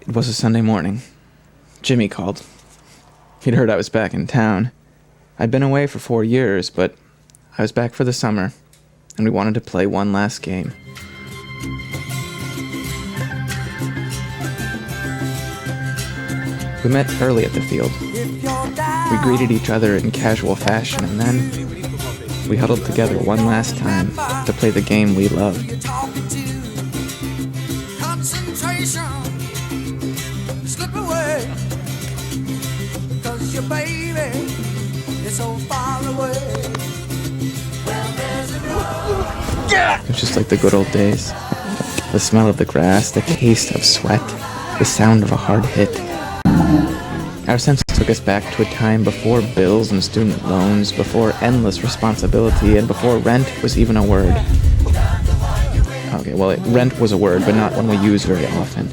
It was a Sunday morning. Jimmy called. He'd heard I was back in town. I'd been away for 4 years, but I was back for the summer, and we wanted to play one last game. We met early at the field. We greeted each other in casual fashion, and then we huddled together one last time to play the game we loved. Slip away, 'cause your baby is so far away. It was just like the good old days. The smell of the grass, the taste of sweat, the sound of a hard hit. Our sense took us back to a time before bills and student loans, before endless responsibility, and before rent was even a word. Okay, well, rent was a word, but not one we use very often.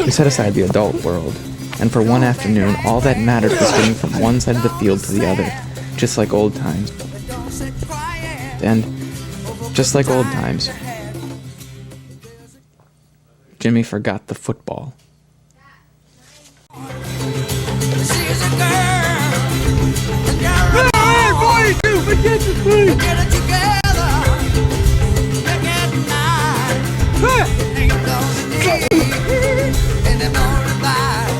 We set aside the adult world, and for one afternoon, all that mattered was getting from one side of the field to the other, just like old times. And, just like old times, Jimmy forgot the football. She's a girl, and you're Hey, boy, you forget the food! get it together. Back at night, ain't gonna need any more advice.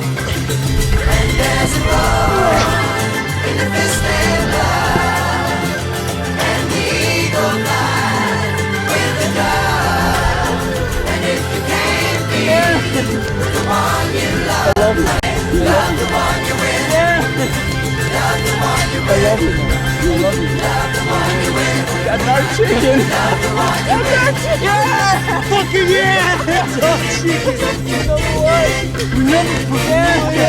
And there's a road in the fisted love, and the eagle flies with the dove. And if you can't be the one you love, love the one you win. Love the one you win. I love you. Love the one you win. Got no chicken. Love the one you win. Yeah! Fucking yeah! That's all chicken. No way. Yeah!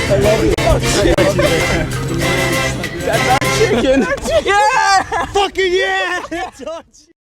I love you. Oh, shit. Got no chicken. Yeah! Fucking yeah! That's all chicken.